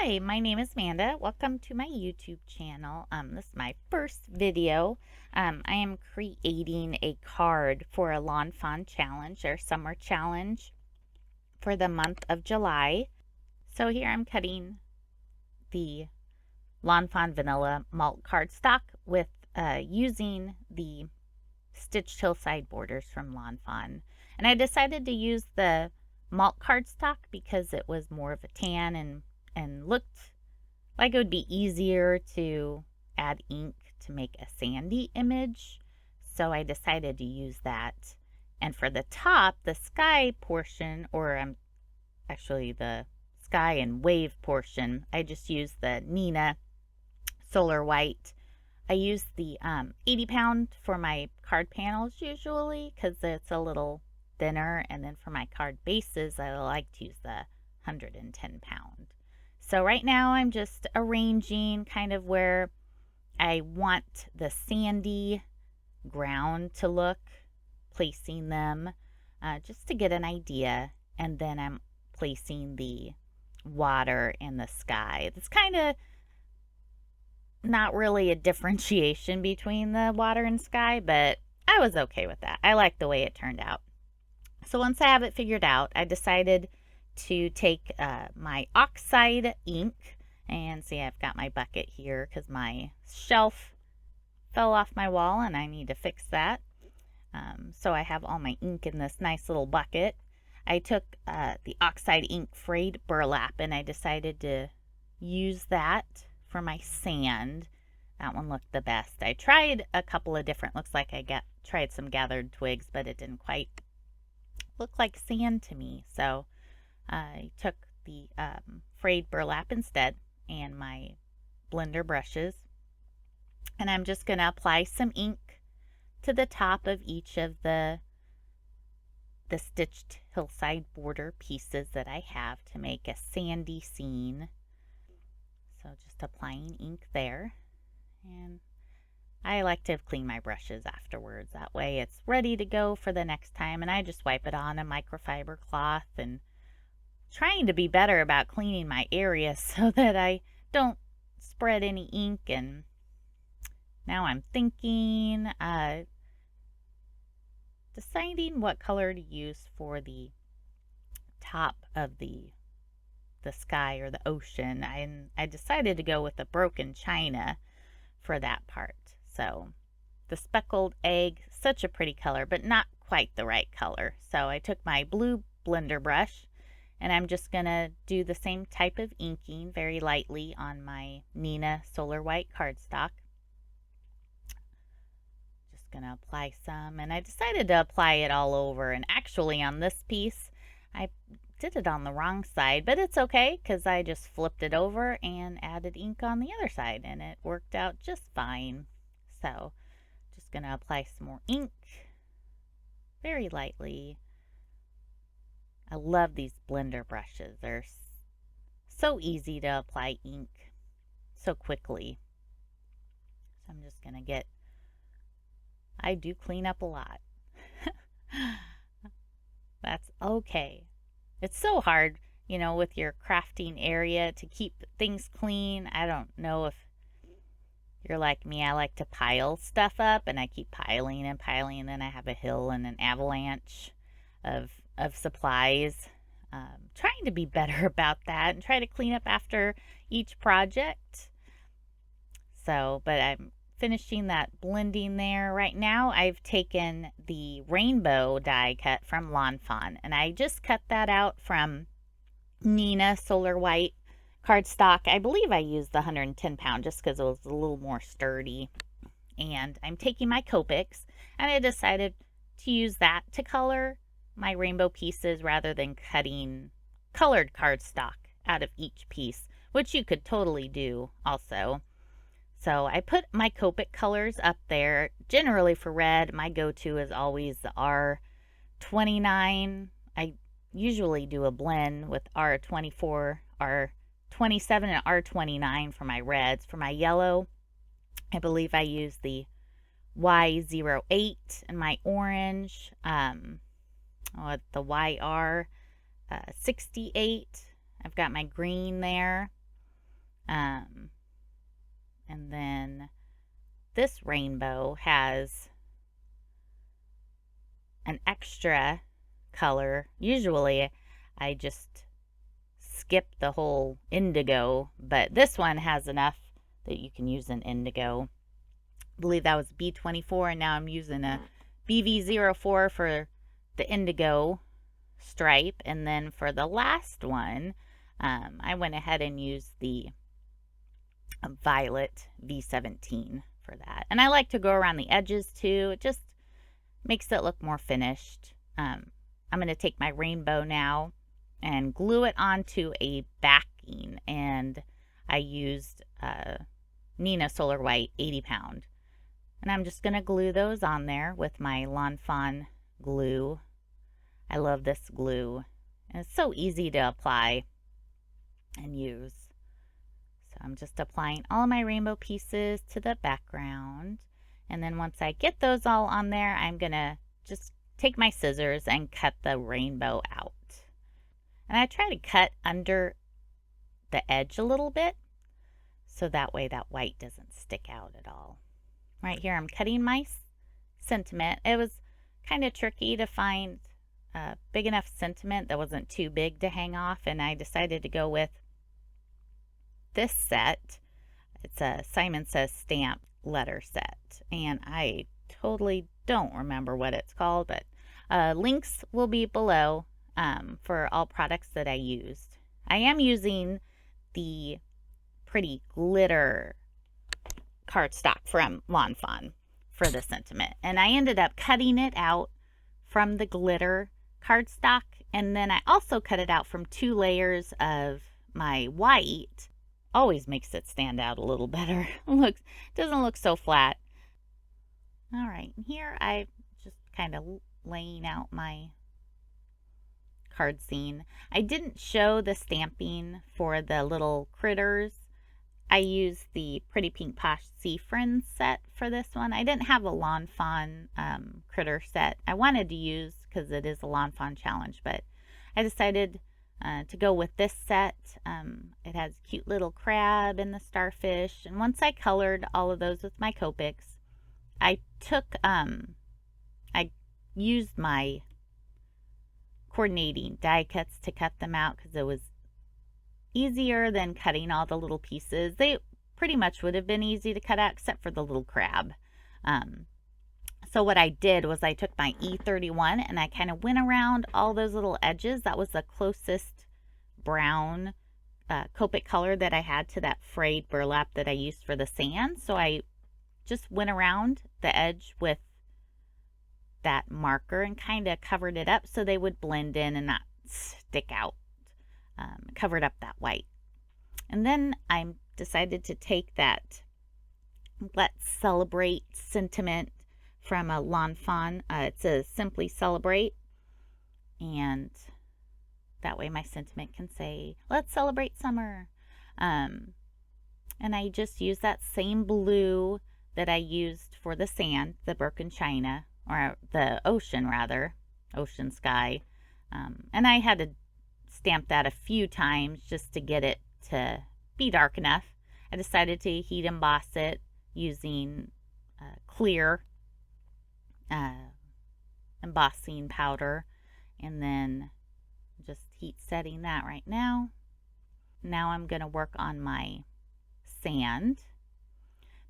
Hi, my name is Amanda. Welcome to my YouTube channel. This is my first video. I am creating a card for a Lawn Fawn challenge or summer challenge for the month of July. So here I'm cutting the Lawn Fawn Vanilla Malt cardstock with using the stitched hillside borders from Lawn Fawn. And I decided to use the Malt cardstock because it was more of a tan and looked like it would be easier to add ink to make a sandy image. So I decided to use that. And for the top, the sky portion, or actually the sky and wave portion, I just used the Neenah Solar White. I use the 80 pound for my card panels usually because it's a little thinner. And then for my card bases, I like to use the 110 pound. So right now I'm just arranging kind of where I want the sandy ground to look, placing them just to get an idea. And then I'm placing the water and the sky. It's kind of not really a differentiation between the water and sky, but I was okay with that. I like the way it turned out. So once I have it figured out, I decided to take my oxide ink, and see, I've got my bucket here because my shelf fell off my wall and I need to fix that. So I have all my ink in this nice little bucket. I took the oxide ink Frayed Burlap, and I decided to use that for my sand. That one looked the best. I tried a couple of different, looks like I tried some gathered twigs, but it didn't quite look like sand to me. So I took the Frayed Burlap instead and my blender brushes, and I'm just going to apply some ink to the top of each of the stitched hillside border pieces that I have to make a sandy scene. So just applying ink there, and I like to clean my brushes afterwards. That way it's ready to go for the next time, and I just wipe it on a microfiber cloth, and trying to be better about cleaning my area so that I don't spread any ink. And now I'm thinking deciding what color to use for the top of the sky or the ocean. I decided to go with the broken china for that part. So the speckled egg, such a pretty color, but not quite the right color. So I took my blue blender brush, and I'm just going to do the same type of inking very lightly on my Neenah Solar White cardstock. Just going to apply some, and I decided to apply it all over. And actually on this piece, I did it on the wrong side, but it's okay because I just flipped it over and added ink on the other side, and it worked out just fine. So just going to apply some more ink very lightly. I love these blender brushes. They're so easy to apply ink so quickly. So I'm just going to I do clean up a lot. That's okay. It's so hard, with your crafting area to keep things clean. I don't know if you're like me. I like to pile stuff up, and I keep piling and piling, and then I have a hill and an avalanche of supplies. Trying to be better about that and try to clean up after each project. So, but I'm finishing that blending there. Right now I've taken the rainbow die cut from Lawn Fawn, and I just cut that out from Neenah Solar White cardstock. I believe I used the 110 pound just because it was a little more sturdy. And I'm taking my Copics, and I decided to use that to color my rainbow pieces rather than cutting colored cardstock out of each piece, which you could totally do also. So I put my Copic colors up there. Generally for red, my go-to is always the R29. I usually do a blend with R24, R27, and R29 for my reds. For my yellow, I believe I use the Y08, and my orange, the YR 68. I've got my green there. And then this rainbow has an extra color. Usually I just skip the whole indigo, but this one has enough that you can use an indigo. I believe that was B24, and now I'm using a BV04 for the indigo stripe. And then for the last one, I went ahead and used the violet V17 for that. And I like to go around the edges too. It just makes it look more finished. I'm going to take my rainbow now and glue it onto a backing, and I used Neenah Solar White 80 pound. And I'm just going to glue those on there with my Lawn Fawn glue. I love this glue, and it's so easy to apply and use. So I'm just applying all my rainbow pieces to the background, and then once I get those all on there, I'm going to just take my scissors and cut the rainbow out. And I try to cut under the edge a little bit, so that way that white doesn't stick out at all. Right here I'm cutting my sentiment. It was kind of tricky to find a big enough sentiment that wasn't too big to hang off, and I decided to go with this set. It's a Simon Says stamp letter set, and I totally don't remember what it's called, but links will be below for all products that I used. I am using the pretty glitter cardstock from Lawn Fawn for the sentiment, and I ended up cutting it out from the glitter cardstock, and then I also cut it out from 2 layers of my white. Always makes it stand out a little better. Doesn't look so flat. All right, here I just kind of laying out my card scene. I didn't show the stamping for the little critters. I used the Pretty Pink Posh Sea Friends set for this one. I didn't have a Lawn Fawn critter set. I wanted to use, because it is a Lawn Fawn challenge, but I decided to go with this set. It has a cute little crab and the starfish. And once I colored all of those with my Copics, I used my coordinating die cuts to cut them out, because it was easier than cutting all the little pieces. They pretty much would have been easy to cut out except for the little crab. So what I did was I took my E31 and I kind of went around all those little edges. That was the closest brown Copic color that I had to that frayed burlap that I used for the sand. So I just went around the edge with that marker and kind of covered it up so they would blend in and not stick out. Covered up that white. And then I decided to take that Let's Celebrate sentiment from a Lawn Fawn. It says Simply Celebrate, and that way my sentiment can say let's celebrate summer. And I just used that same blue that I used for the sand, the broken china, or the ocean rather, ocean sky. And I had to stamp that a few times just to get it to be dark enough. I decided to heat emboss it using clear embossing powder, and then just heat setting that right now. Now I'm going to work on my sand.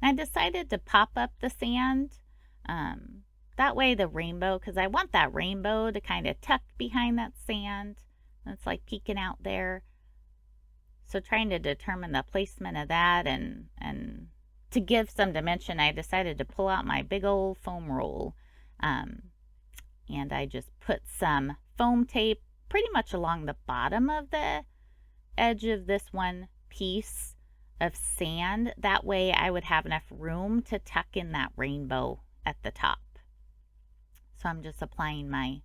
And I decided to pop up the sand. That way the rainbow, because I want that rainbow to kind of tuck behind that sand. It's like peeking out there. So trying to determine the placement of that, and to give some dimension, I decided to pull out my big old foam roll. And I just put some foam tape pretty much along the bottom of the edge of this one piece of sand. That way I would have enough room to tuck in that rainbow at the top. So I'm just applying my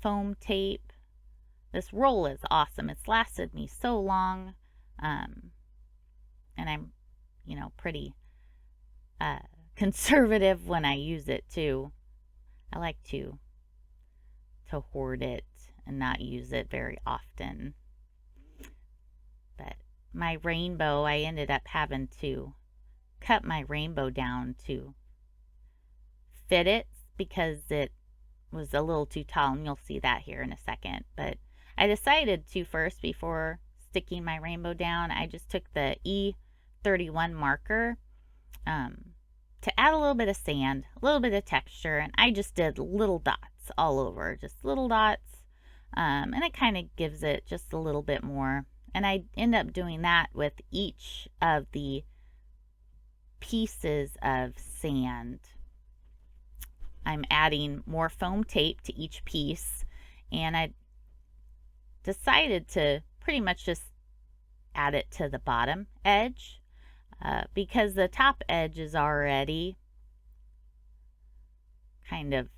foam tape. This roll is awesome. It's lasted me so long. And I'm, pretty conservative when I use it too. I like to hoard it and not use it very often. But my rainbow, I ended up having to cut my rainbow down to fit it because it was a little too tall, and you'll see that here in a second. But I decided to first, before sticking my rainbow down, I just took the E31 marker to add a little bit of sand, a little bit of texture, and I just did little dots all over, just little dots, and it kind of gives it just a little bit more. And I end up doing that with each of the pieces of sand. I'm adding more foam tape to each piece, and I decided to pretty much just add it to the bottom edge because the top edge is already kind of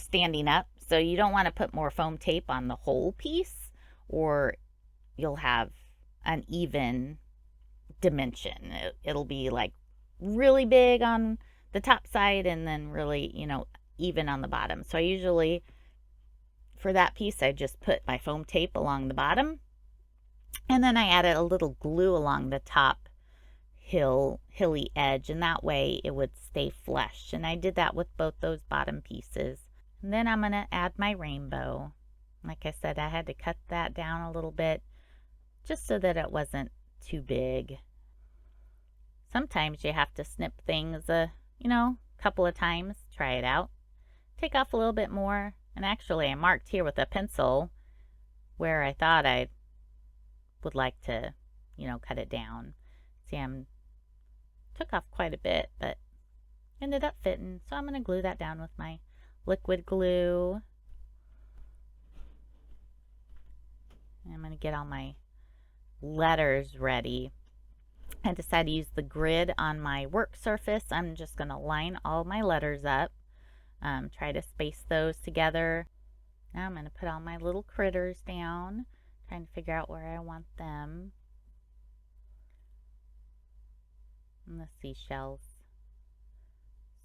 standing up, so you don't want to put more foam tape on the whole piece or you'll have uneven dimension. It'll be like really big on the top side and then really, even on the bottom. So I usually, for that piece, I just put my foam tape along the bottom, and then I added a little glue along the top hilly edge, and that way it would stay flush. And I did that with both those bottom pieces. And then I'm going to add my rainbow. Like I said, I had to cut that down a little bit just so that it wasn't too big. Sometimes you have to snip things a couple of times, try it out, take off a little bit more. And actually I marked here with a pencil where I thought I would like to cut it down. See, took off quite a bit, but ended up fitting, so I'm going to glue that down with my liquid glue. And I'm going to get all my letters ready. I decided to use the grid on my work surface. I'm just going to line all my letters up, try to space those together. Now I'm going to put all my little critters down, trying to figure out where I want them. And the seashells.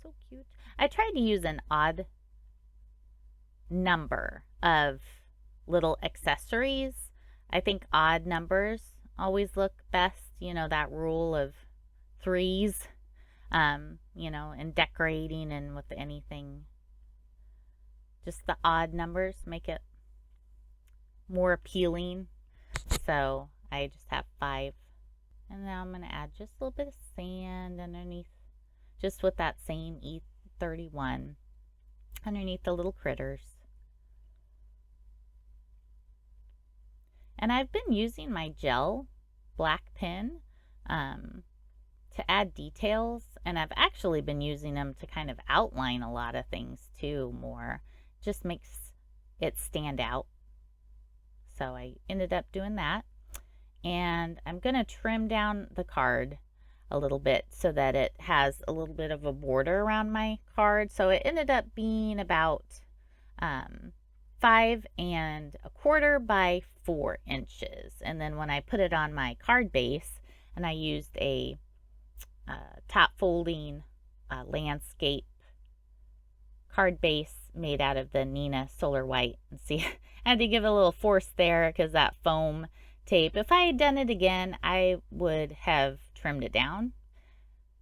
So cute. I tried to use an odd number of little accessories. I think odd numbers always look best. That rule of threes, in decorating and with anything. Just the odd numbers make it more appealing. So I just have 5. And now I'm going to add just a little bit of sand underneath, just with that same E31 underneath the little critters. And I've been using my gel black pen to add details, and I've actually been using them to kind of outline a lot of things too more. Just makes it stand out. So I ended up doing that. And I'm going to trim down the card a little bit so that it has a little bit of a border around my card. So it ended up being about 5 1/4 by 4 inches. And then when I put it on my card base, and I used a top folding landscape card base made out of the Neenah Solar White. And see, I had to give it a little force there because that foam tape, if I had done it again, I would have trimmed it down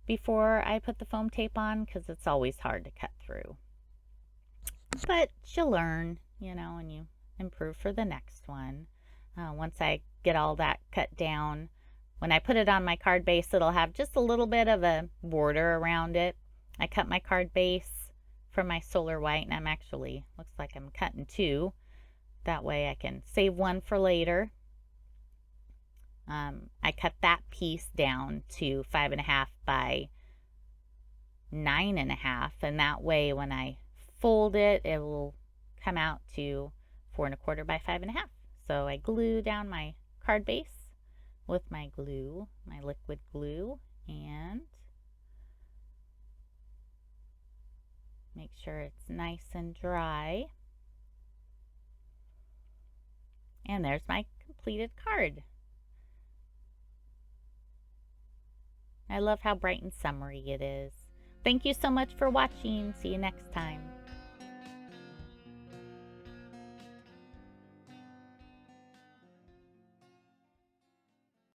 before I put the foam tape on, because it's always hard to cut through. But you learn, and you improve for the next one. Once I get all that cut down, when I put it on my card base, it'll have just a little bit of a border around it. I cut my card base from my Solar White, and I'm actually, looks like I'm cutting 2. That way I can save one for later. I cut that piece down to 5 1/2 by 9 1/2, and that way when I fold it, it will come out to 4 1/4 by 5 1/2. So I glue down my card base with my glue, my liquid glue, and make sure it's nice and dry. And there's my completed card. I love how bright and summery it is. Thank you so much for watching. See you next time.